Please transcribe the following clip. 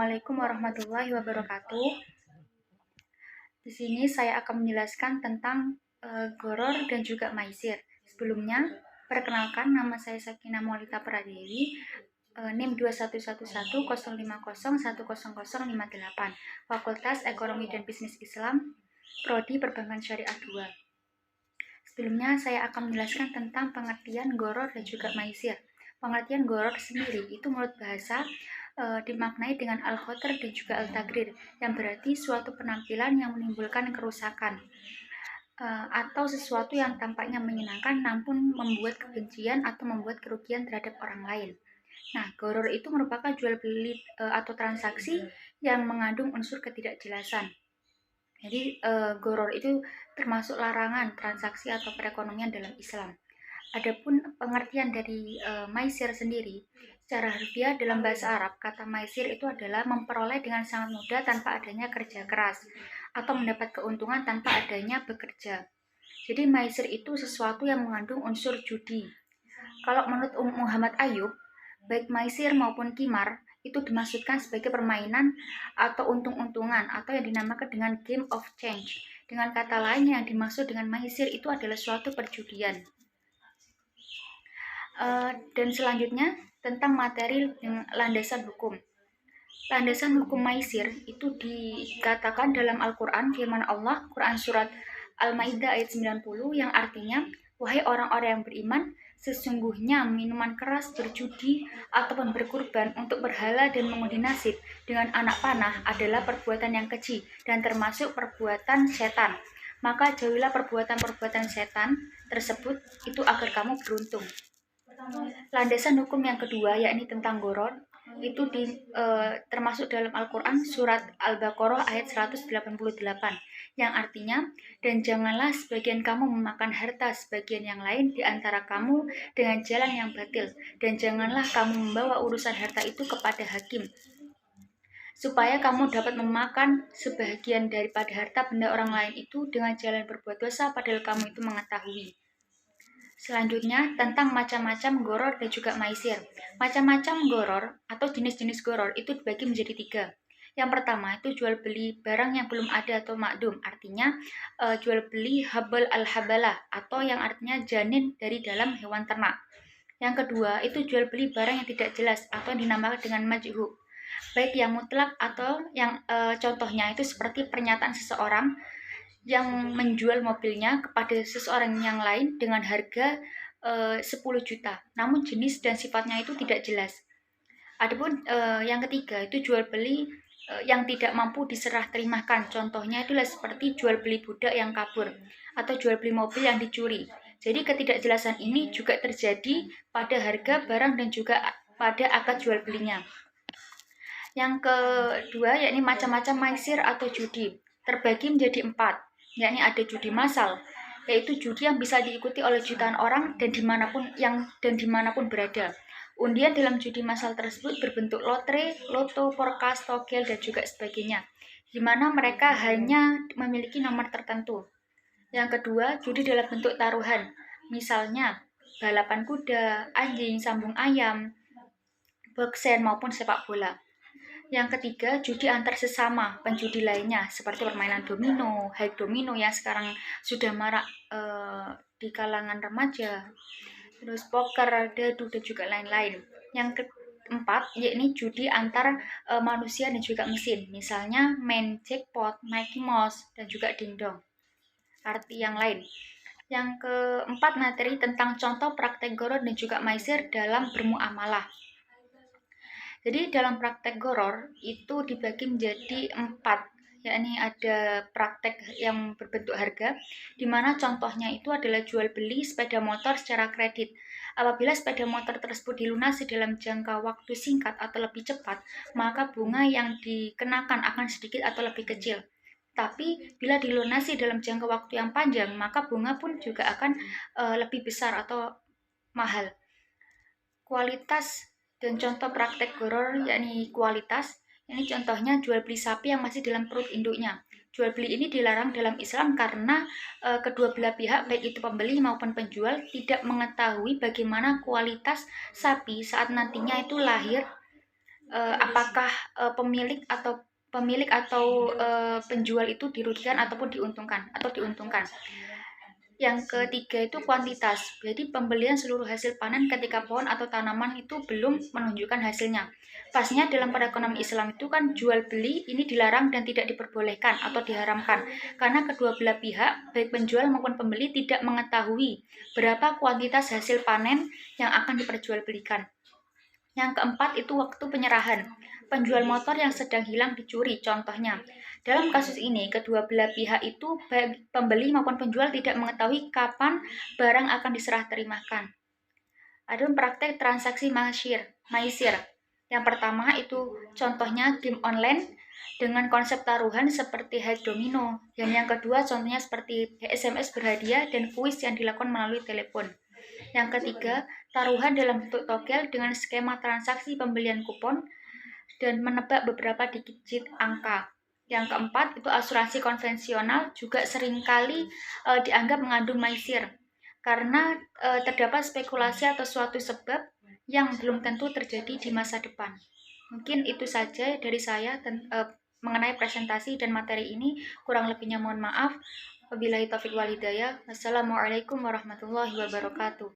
Assalamualaikum warahmatullahi wabarakatuh. Di sini saya akan menjelaskan tentang goror dan juga maisir. Sebelumnya, perkenalkan nama saya Sakinah Maulita Pradewi, NIM 211105010058, Fakultas Ekonomi dan Bisnis Islam, Prodi Perbankan Syariah 2. Sebelumnya, saya akan menjelaskan tentang pengertian goror dan juga maisir. Pengertian goror sendiri itu menurut bahasa dimaknai dengan al-khotar dan juga al-tagrir, yang berarti suatu penampilan yang menimbulkan kerusakan atau sesuatu yang tampaknya menyenangkan namun membuat kebencian atau membuat kerugian terhadap orang lain. Nah, goror itu merupakan jual beli atau transaksi yang mengandung unsur ketidakjelasan. Jadi goror itu termasuk larangan transaksi atau perekonomian dalam Islam. Adapun pengertian dari maisir sendiri, secara harfiah dalam bahasa Arab, kata maisir itu adalah memperoleh dengan sangat mudah tanpa adanya kerja keras, atau mendapat keuntungan tanpa adanya bekerja. Jadi maisir itu sesuatu yang mengandung unsur judi. Kalau menurut Muhammad Ayub, baik maisir maupun kimar itu dimaksudkan sebagai permainan atau untung-untungan atau yang dinamakan dengan game of change. Dengan kata lain, yang dimaksud dengan maisir itu adalah suatu perjudian. Dan selanjutnya tentang materi dengan landasan hukum. Landasan hukum maisir itu dikatakan dalam Al-Quran, firman Allah, Quran Surat Al-Ma'idah ayat 90, yang artinya, wahai orang-orang yang beriman, sesungguhnya minuman keras, berjudi, ataupun berkurban untuk berhala dan mengundi nasib dengan anak panah adalah perbuatan yang keji dan termasuk perbuatan setan. Maka jauhilah perbuatan-perbuatan setan tersebut itu agar kamu beruntung. Landasan hukum yang kedua, yakni tentang goror, itu termasuk dalam Al-Quran surat Al-Baqarah ayat 188, yang artinya, dan janganlah sebagian kamu memakan harta sebagian yang lain di antara kamu dengan jalan yang batil, dan janganlah kamu membawa urusan harta itu kepada hakim, supaya kamu dapat memakan sebagian daripada harta benda orang lain itu dengan jalan berbuat dosa padahal kamu itu mengetahui. Selanjutnya, tentang macam-macam goror dan juga maisir. Macam-macam goror atau jenis-jenis goror itu dibagi menjadi 3. Yang pertama itu jual beli barang yang belum ada atau makdum, artinya jual beli habal al-habalah atau yang artinya janin dari dalam hewan ternak. Yang kedua itu jual beli barang yang tidak jelas atau dinamakan dengan majhul, baik yang mutlak atau yang contohnya itu seperti pernyataan seseorang yang menjual mobilnya kepada seseorang yang lain dengan harga 10 juta, namun jenis dan sifatnya itu tidak jelas. Adapun yang ketiga itu jual beli yang tidak mampu diserah terimakan, contohnya itulah seperti jual beli budak yang kabur atau jual beli mobil yang dicuri. Jadi ketidakjelasan ini juga terjadi pada harga barang dan juga pada akad jual belinya. Yang kedua yakni macam-macam maisir atau judi, terbagi menjadi 4, yakni ada judi massal, yaitu judi yang bisa diikuti oleh jutaan orang dan dimanapun berada. Undian dalam judi massal tersebut berbentuk lotre, loto, forecast, togel, dan juga sebagainya, di mana mereka hanya memiliki nomor tertentu. Yang kedua, judi dalam bentuk taruhan, misalnya balapan kuda, anjing, sambung ayam, boksen, maupun sepak bola. Yang ketiga, judi antar sesama penjudi lainnya seperti permainan domino, high domino yang sekarang sudah marak di kalangan remaja, terus poker, dadu, dan juga lain-lain. Yang keempat, yakni judi antar manusia dan juga mesin, misalnya main jackpot, Mickey Mouse, dan juga dingdong. Arti yang lain. Yang keempat, materi tentang contoh praktek goror dan juga maisir dalam bermuamalah. Jadi dalam praktek goror itu dibagi menjadi 4, yakni ada praktek yang berbentuk harga, di mana contohnya itu adalah jual beli sepeda motor secara kredit. Apabila sepeda motor tersebut dilunasi dalam jangka waktu singkat atau lebih cepat, maka bunga yang dikenakan akan sedikit atau lebih kecil. Tapi bila dilunasi dalam jangka waktu yang panjang, maka bunga pun juga akan lebih besar atau mahal. Kualitas dan contoh praktek goror yakni kualitas, ini contohnya jual beli sapi yang masih dalam perut induknya. Jual beli ini dilarang dalam Islam karena kedua belah pihak, baik itu pembeli maupun penjual, tidak mengetahui bagaimana kualitas sapi saat nantinya itu lahir apakah pemilik atau penjual itu dirugikan ataupun diuntungkan. Yang ketiga itu kuantitas. Jadi pembelian seluruh hasil panen ketika pohon atau tanaman itu belum menunjukkan hasilnya. Pastinya dalam perekonomian Islam itu kan jual beli ini dilarang dan tidak diperbolehkan atau diharamkan. Karena kedua belah pihak, baik penjual maupun pembeli tidak mengetahui berapa kuantitas hasil panen yang akan diperjualbelikan. Yang keempat itu waktu penyerahan. Penjual motor yang sedang hilang dicuri, contohnya. Dalam kasus ini, kedua belah pihak itu, baik pembeli maupun penjual tidak mengetahui kapan barang akan diserah terimakan. Ada praktek transaksi maisir. Yang pertama itu contohnya game online dengan konsep taruhan seperti high domino. Dan yang kedua contohnya seperti SMS berhadiah dan kuis yang dilakukan melalui telepon. Yang ketiga, taruhan dalam bentuk togel dengan skema transaksi pembelian kupon dan menebak beberapa digit angka. Yang keempat itu asuransi konvensional juga seringkali dianggap mengandung maisir karena terdapat spekulasi atau suatu sebab yang belum tentu terjadi di masa depan. Mungkin itu saja dari saya mengenai presentasi dan materi ini. Kurang lebihnya mohon maaf. Wabillahi taufiq walhidayah. Wassalamualaikum warahmatullahi wabarakatuh.